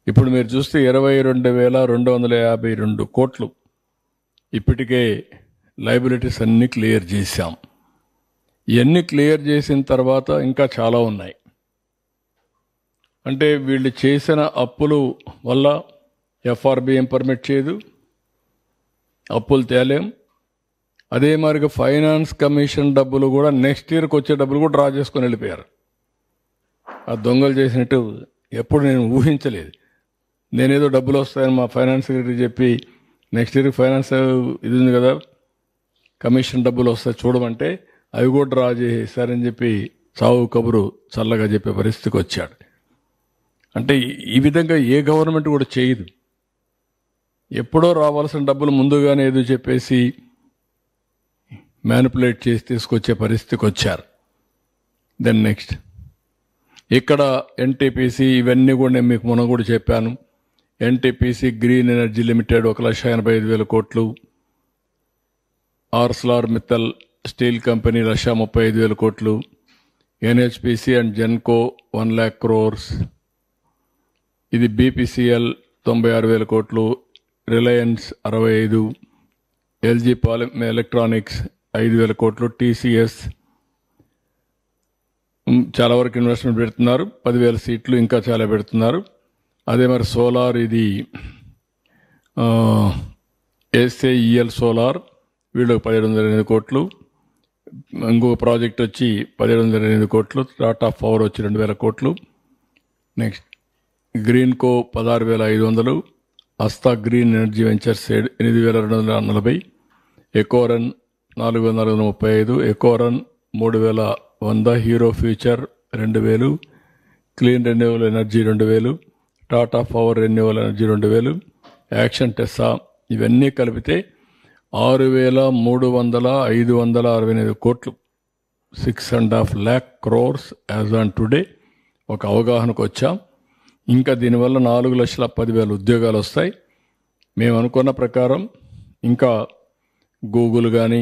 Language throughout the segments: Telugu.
ఇప్పుడు మీరు చూస్తే 22,252 కోట్లు ఇప్పటికే లయబిలిటీస్ అన్నీ క్లియర్ చేశాం. ఇవన్నీ క్లియర్ చేసిన తర్వాత ఇంకా చాలా ఉన్నాయి. అంటే వీళ్ళు చేసిన అప్పులు వల్ల ఎఫ్ఆర్బి ఏం పర్మిట్ చేయదు, అప్పులు తేలేం. అదే మరిగా ఫైనాన్స్ కమిషన్ డబ్బులు కూడా నెక్స్ట్ ఇయర్కి వచ్చే డబ్బులు కూడా డ్రా చేసుకొని వెళ్ళిపోయారు. ఆ దొంగలు చేసినట్టు ఎప్పుడు నేను ఊహించలేదు. నేనేదో డబ్బులు వస్తాయని మా ఫైనాన్స్ సెక్రటరీ చెప్పి నెక్స్ట్ ఇయర్ ఫైనాన్స్ ఇది ఉంది కదా కమిషన్ డబ్బులు వస్తాయి చూడమంటే అవి కూడా డ్రా చేసేసారని చెప్పి చావు కబురు చల్లగా చెప్పే పరిస్థితికి వచ్చాడు. అంటే ఈ విధంగా ఏ గవర్నమెంట్ కూడా చేయదు. ఎప్పుడో రావాల్సిన డబ్బులు ముందుగానే ఏదో చెప్పేసి మ్యానిపులేట్ చేసి తీసుకొచ్చే పరిస్థితికి వచ్చారు. దెన్ నెక్స్ట్ ఇక్కడ ఎన్టీపీసీ ఇవన్నీ కూడా నేను మీకు మొన్న కూడా చెప్పాను. ఎన్టీపీసీ గ్రీన్ ఎనర్జీ లిమిటెడ్ 1,85,000 కోట్లు, ఆర్సలార్ మిత్తల్ స్టీల్ కంపెనీ 1,35,000 కోట్లు, NHPC and Genco 1 lakh crores, ఇది బీపీసీఎల్ 96,000 కోట్లు, రిలయన్స్ 65, ఎల్జీ ఎలక్ట్రానిక్స్ 5,000 కోట్లు, టీసీఎస్ చాలా వరకు ఇన్వెస్ట్మెంట్ పెడుతున్నారు, 10,000 సీట్లు ఇంకా చాలా పెడుతున్నారు. అదే మరి సోలార్ ఇది ఎస్ఏఈఎల్ సోలార్ వీళ్ళు 1,708 కోట్లు, ఇంకొక ప్రాజెక్ట్ వచ్చి 1,708 కోట్లు, టాటా పవర్ వచ్చి 2,000 కోట్లు, next Greenko 16,500, Astha green energy ventures 8,240, Ecoren 4,435, Ecoren 3,100, Hero Future 2,000, clean renewal energy 2,000, Tata power renewal energy 2,000, యాక్షన్ టెస్సా ఇవన్నీ కలిపితే 6,300,568 కోట్లు, 6.5 lakh crores as on today ఒక అవగాహనకు వచ్చాం. ఇంకా దీనివల్ల 4,10,000 ఉద్యోగాలు వస్తాయి. మేము అనుకున్న ప్రకారం ఇంకా గూగుల్ కానీ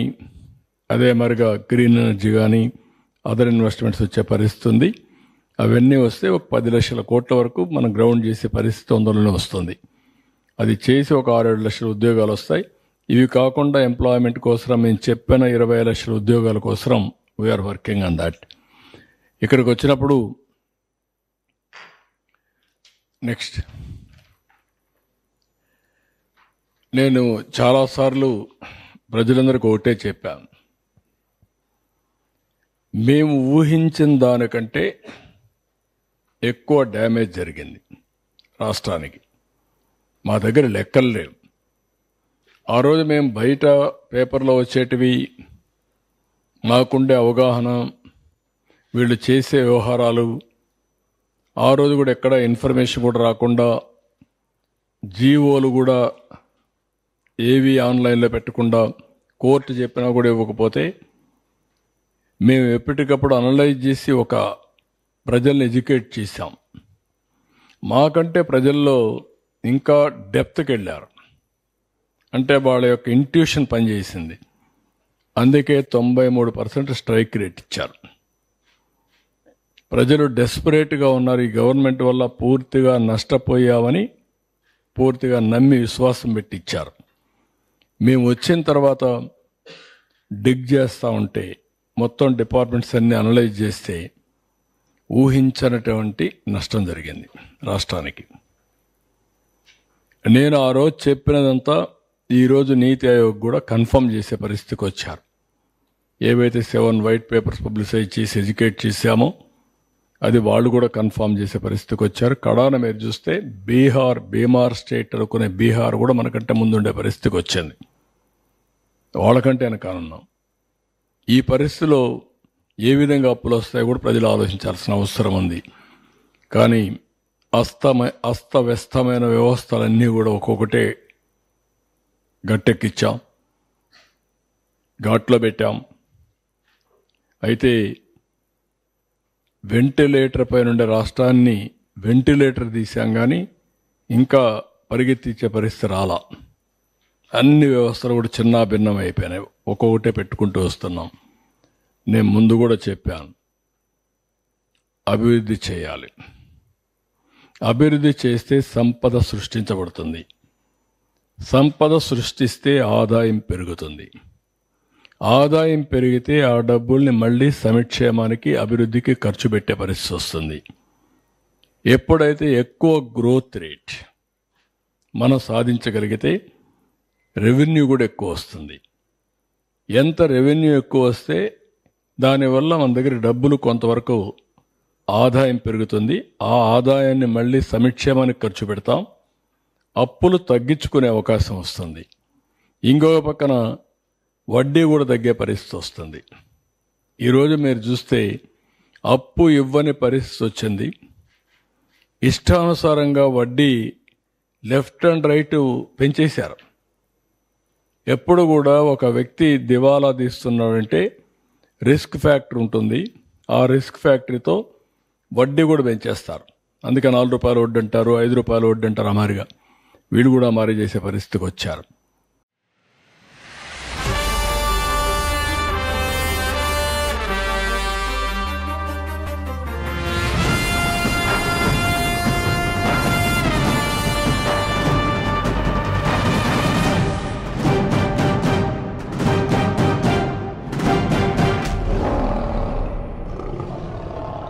అదే మరిగా గ్రీన్ ఎనర్జీ కానీ అదర్ ఇన్వెస్ట్మెంట్స్ వచ్చే పరిస్థితి ఉంది. అవన్నీ వస్తే ఒక 10 లక్షల కోట్ల వరకు మనం గ్రౌండ్ చేసే పరిస్థితి తొందరలోనే వస్తుంది. అది చేసి ఒక 6-7 లక్షల ఉద్యోగాలు వస్తాయి. ఇవి కాకుండా ఎంప్లాయ్మెంట్ కోసం మేము చెప్పిన 20 లక్షల ఉద్యోగాల కోసం వీఆర్ వర్కింగ్ ఆన్ దాట్. ఇక్కడికి వచ్చినప్పుడు నెక్స్ట్ నేను చాలాసార్లు ప్రజలందరికీ ఒకటే చెప్పాను, మేము ఊహించిన దానికంటే ఎక్కువ డ్యామేజ్ జరిగింది రాష్ట్రానికి. మా దగ్గర లెక్కలు లేవు. ఆ రోజు మేము బయట పేపర్లో వచ్చేటివి మాకుండే అవగాహన, వీళ్ళు చేసే వ్యవహారాలు, ఆ రోజు కూడా ఎక్కడ ఇన్ఫర్మేషన్ కూడా రాకుండా, జీవోలు కూడా ఏవి ఆన్లైన్లో పెట్టకుండా, కోర్టు చెప్పినా కూడా ఇవ్వకపోతే మేము ఎప్పటికప్పుడు అనలైజ్ చేసి ఒక ప్రజల్ని ఎడ్యుకేట్ చేశాం. మాకంటే ప్రజల్లో ఇంకా డెప్త్కి వెళ్ళారు. అంటే వాళ్ళ యొక్క ఇంట్యూషన్ పనిచేసింది. అందుకే 93% స్ట్రైక్ రేట్ ఇచ్చారు. ప్రజలు డెస్పరేట్గా ఉన్నారు. ఈ గవర్నమెంట్ వల్ల పూర్తిగా నష్టపోయామని పూర్తిగా నమ్మి విశ్వాసం పెట్టి ఇచ్చారు. మేము వచ్చిన తర్వాత డిగ్ చేస్తూ ఉంటే మొత్తం డిపార్ట్మెంట్స్ అన్ని అనలైజ్ చేస్తే ఊహించనటువంటి నష్టం జరిగింది రాష్ట్రానికి. నేను ఆ రోజు చెప్పినదంతా ఈరోజు నీతి ఆయోగ్ కూడా కన్ఫర్మ్ చేసే పరిస్థితికి వచ్చారు. ఏవైతే 7 వైట్ పేపర్స్ పబ్లిసైజ్ చేసి ఎడ్యుకేట్ చేశామో అది వాళ్ళు కూడా కన్ఫర్మ్ చేసే పరిస్థితికి వచ్చారు. కడాన మీరు చూస్తే బీహార్ స్టేట్ అనుకునే బీహార్ కూడా మనకంటే ముందుండే పరిస్థితికి వచ్చింది. వాళ్ళకంటే వెనకాలన్నాం. ఈ పరిస్థితిలో ఏ విధంగా అప్పులు వస్తాయో కూడా ప్రజలు ఆలోచించాల్సిన అవసరం ఉంది. కానీ అస్తవ్యస్తమైన వ్యవస్థలన్నీ కూడా ఒక్కొక్కటే గట్టెక్కిచ్చాం, ఘాట్లో పెట్టాం. అయితే వెంటిలేటర్ పై నుండే రాష్ట్రాన్ని వెంటిలేటర్ తీసాం, కానీ ఇంకా పరిగెత్తించే పరిస్థితి రాలా. అన్ని వ్యవస్థలు కూడా చిన్న భిన్నం అయిపోయినాయి. ఒక్కొక్కటే పెట్టుకుంటూ వస్తున్నాం. నేను ముందు కూడా చెప్పాను, అభివృద్ధి చేయాలి. అభివృద్ధి చేస్తే సంపద సృష్టించబడుతుంది. సంపద సృష్టిస్తే ఆదాయం పెరుగుతుంది. ఆదాయం పెరిగితే ఆ డబ్బుల్ని మళ్ళీ సంక్షేమానికి, అభివృద్ధికి ఖర్చు పెట్టే పరిస్థితి వస్తుంది. ఎప్పుడైతే ఎక్కువ గ్రోత్ రేట్ మనం సాధించగలిగితే రెవెన్యూ కూడా ఎక్కువ వస్తుంది. ఎంత రెవెన్యూ ఎక్కువ వస్తే దానివల్ల మన దగ్గర డబ్బులు కొంతవరకు ఆదాయం పెరుగుతుంది. ఆ ఆదాయాన్ని మళ్ళీ సంక్షేమానికి ఖర్చు పెడతాం. అప్పులు తగ్గించుకునే అవకాశం వస్తుంది. ఇంకొక పక్కన వడ్డీ కూడా తగ్గే పరిస్థితి వస్తుంది. ఈరోజు మీరు చూస్తే అప్పు ఇవ్వని పరిస్థితి వచ్చింది. ఇష్టానుసారంగా వడ్డీ లెఫ్ట్ అండ్ రైట్ పెంచేశారు. ఎప్పుడు కూడా ఒక వ్యక్తి దివాలా తీస్తున్నాడంటే రిస్క్ ఫ్యాక్టర్ ఉంటుంది. ఆ రిస్క్ ఫ్యాక్టరీతో వడ్డీ కూడా పెంచేస్తారు. అందుకే 4 రూపాయలు వడ్డీ అంటారు, 5 రూపాయలు వడ్డీ అంటారు. అమారిగా వీళ్ళు కూడా అమారీ చేసే పరిస్థితికి వచ్చారు.